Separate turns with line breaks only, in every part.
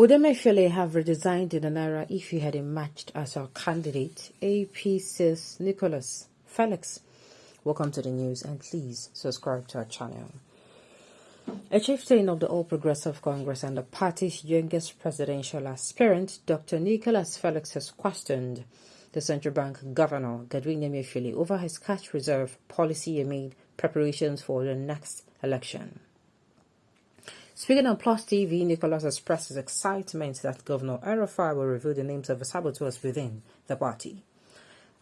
Would Emefiele have redesigned in the Naira if he had emerged as our candidate? AP says Nicholas. Felix, welcome to the news and please subscribe to our channel. A chieftain of the All Progressive Congress and the party's youngest presidential aspirant, Dr. Nicholas Felix, has questioned the central bank governor, Godwin Emefiele, over his cash reserve policy amid preparations for the next election. Speaking on Plus TV, Nicholas expressed his excitement that Governor El-Rufai will reveal the names of the saboteurs within the party.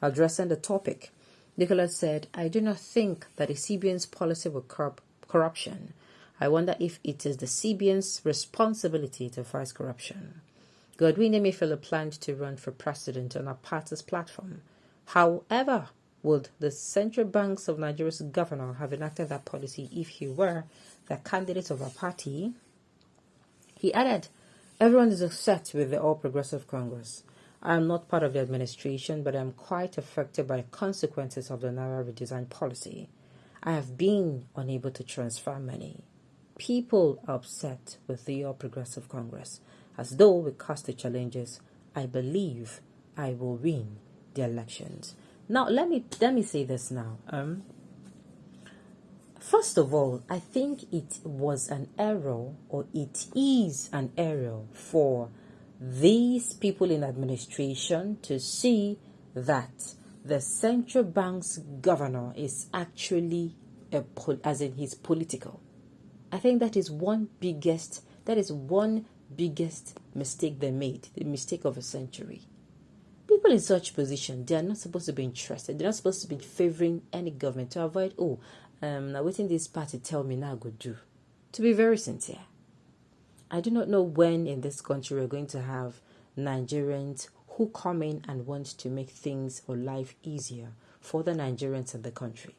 Addressing the topic, Nicholas said, "I do not think that the CBN's policy will curb corruption. I wonder if it is the CBN's responsibility to fight corruption." Godwin Emefiele planned to run for president on a party's platform. However, would the Central Banks of Nigeria's governor have enacted that policy if he were the candidate of a party? He added, "Everyone is upset with the All Progressive Congress. I am not part of the administration, but I am quite affected by the consequences of the Naira redesign policy. I have been unable to transfer money. People are upset with the All Progressive Congress. As though we cast the challenges, I believe I will win the elections." Now, let me say this now. First of all, I think it was an error, or it is an error for these people in administration to see that the central bank's governor is actually as in he's political. I think that is one biggest mistake they made, the mistake of a century. People in such position, they are not supposed to be interested. They're not supposed to be favoring any government to avoid, now waiting this party tell me now go do. To be very sincere, I do not know when in this country we're going to have Nigerians who come in and want to make things or life easier for the Nigerians in the country.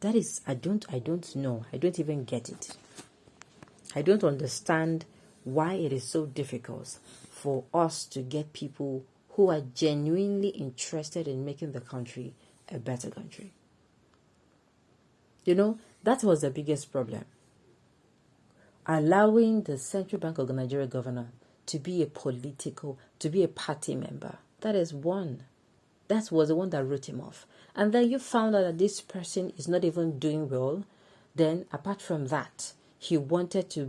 That is, I don't know. I don't even get it. I don't understand why it is so difficult for us to get people who are genuinely interested in making the country a better country. That was the biggest problem. Allowing the Central Bank of Nigeria governor to be a party member. That was the one that wrote him off. And then you found out that this person is not even doing well. Then apart from that, he wanted to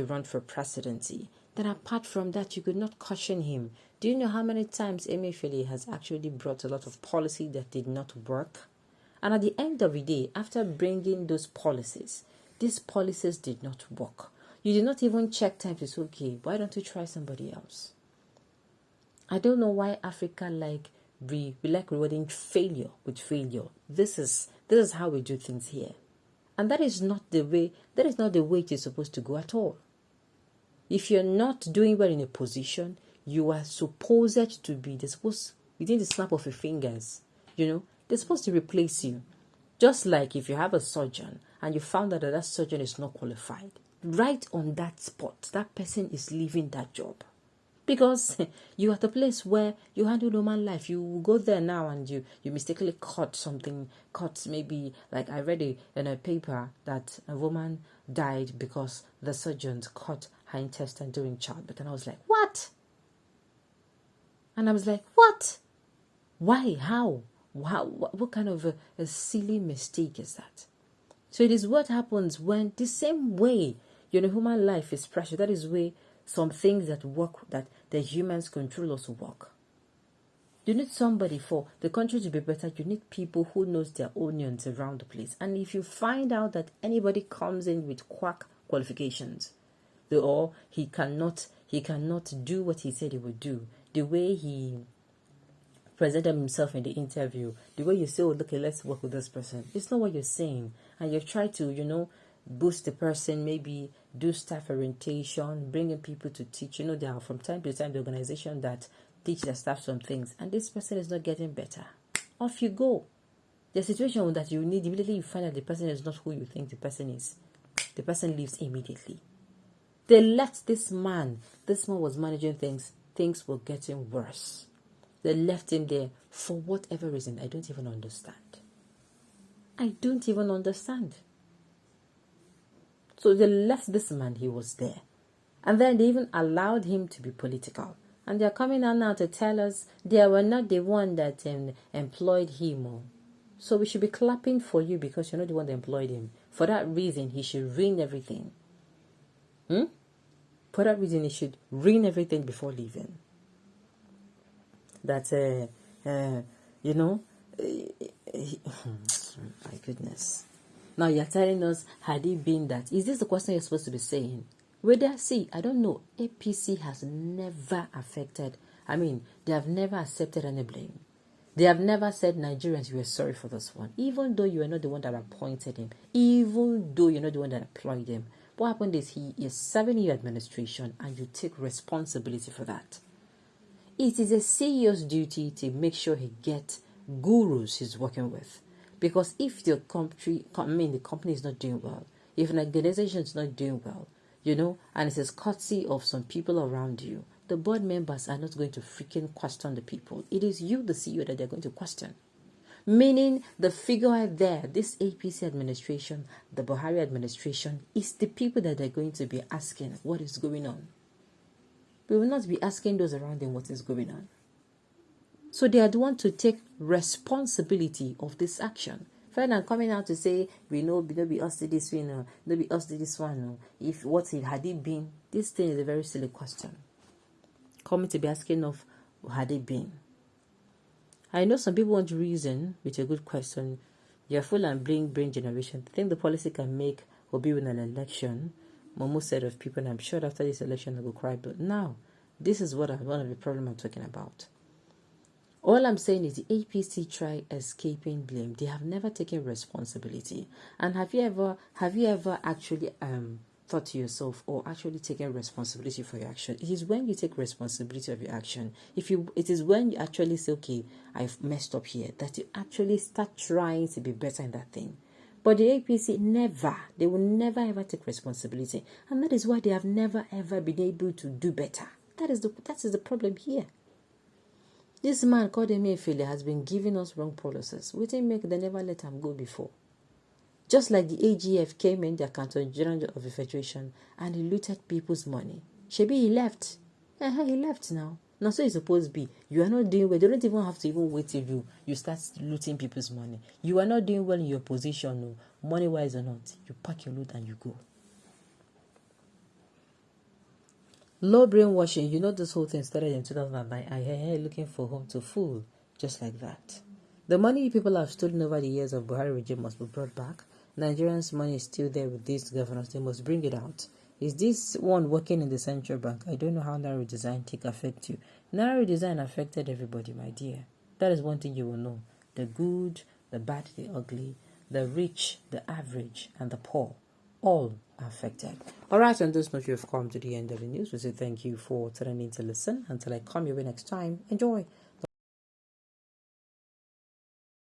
run for presidency. Then apart from that, you could not caution him. Do you know how many times Emefiele has actually brought a lot of policy that did not work? And at the end of the day, after bringing those policies, these policies did not work. You did not even check time to say, okay, why don't you try somebody else? I don't know why Africa we like rewarding failure with failure. This is how we do things here. And that is not the way it is supposed to go at all. If you're not doing well in a position, you are supposed to be, within the snap of your fingers, they're supposed to replace you. Just like if you have a surgeon and you found out that surgeon is not qualified, right on that spot, that person is leaving that job. Because you are at a place where you handle human life. You go there now and you mistakenly cut maybe, like I read in a paper that a woman died because the surgeons cut her intestine during childbirth. And I was like, what? And I was like, what? Why? How? What kind of a silly mistake is that? So it is what happens when the same way, human life is precious. That is where some things that work, that the humans control also work. You need somebody for the country to be better. You need people who knows their onions around the place. And if you find out that anybody comes in with quack qualifications, or he cannot do what he said he would do, the way he presented himself in the interview, the way you say, oh, okay, let's work with this person. It's not what you're saying. And you've tried to, boost the person, maybe do staff orientation, bringing people to teach. There are from time to time the organization that teach their staff some things, and this person is not getting better. Off you go. The situation that you need, immediately you find that the person is not who you think the person is. The person leaves immediately. They left this man. This man was managing things. Things were getting worse. They left him there for whatever reason. I don't even understand. So they left this man. He was there. And then they even allowed him to be political. And they're coming out now to tell us they were not the one that employed him. So we should be clapping for you because you're not the one that employed him. For that reason, he should ruin everything. For that reason, he should ruin everything before leaving. That's my goodness. Now you're telling us, had it been that, is this the question you're supposed to be saying? I don't know. APC has never they have never accepted any blame. They have never said, Nigerians, we are sorry for this one. Even though you are not the one that appointed him, even though you're not the one that employed him. What happened is he is serving your administration and you take responsibility for that. It is a serious duty to make sure he gets gurus he's working with. Because if the company is not doing well, if an organization is not doing well, and it is courtesy of some people around you, the board members are not going to freaking question the people. It is you, the CEO, that they're going to question. Meaning the figure there, this APC administration, the Buhari administration, is the people that they're going to be asking what is going on. We will not be asking those around them what is going on. So they are the one to take responsibility of this action. Friend, I'm coming out to say, we know, be us to this one, no be us to this one. No. If what it had it been, this thing is a very silly question. Coming to be asking of, had it been? I know some people want to reason with a good question. You're full and brain generation. Think the policy can make or be win an election. Momo said of people, and I'm sure after this election I will cry. But now, this is one of the problems I'm talking about. All I'm saying is the APC try escaping blame. They have never taken responsibility. And have you ever actually thought to yourself or actually taken responsibility for your action? It is when you take responsibility of your action. It is when you actually say, okay, I've messed up here, that you actually start trying to be better in that thing. But the APC they will never ever take responsibility. And that is why they have never ever been able to do better. That is the problem here. This man called Emefiele has been giving us wrong policies. We didn't make they never let him go before. Just like the AGF came in, the Accountant General of the Federation, and he looted people's money. Shebi, he left. He left now. Now, so it's supposed to be. You are not doing well. They don't even have to even wait till you start looting people's money. You are not doing well in your position, no, money-wise or not. You pack your loot and you go. Low brainwashing, this whole thing started in 2009. I hear looking for home to fool, just like that. The money people have stolen over the years of Buhari regime must be brought back. Nigerians' money is still there with these governors. They must bring it out. Is this one working in the central bank? I don't know how Naira redesign take affect you. Naira redesign affected everybody, my dear. That is one thing you will know. The good, the bad, the ugly, the rich, the average, and the poor. All are affected. Alright, on this note, you have come to the end of the news. We say thank you for tuning in to listen. Until I come your way next time, enjoy.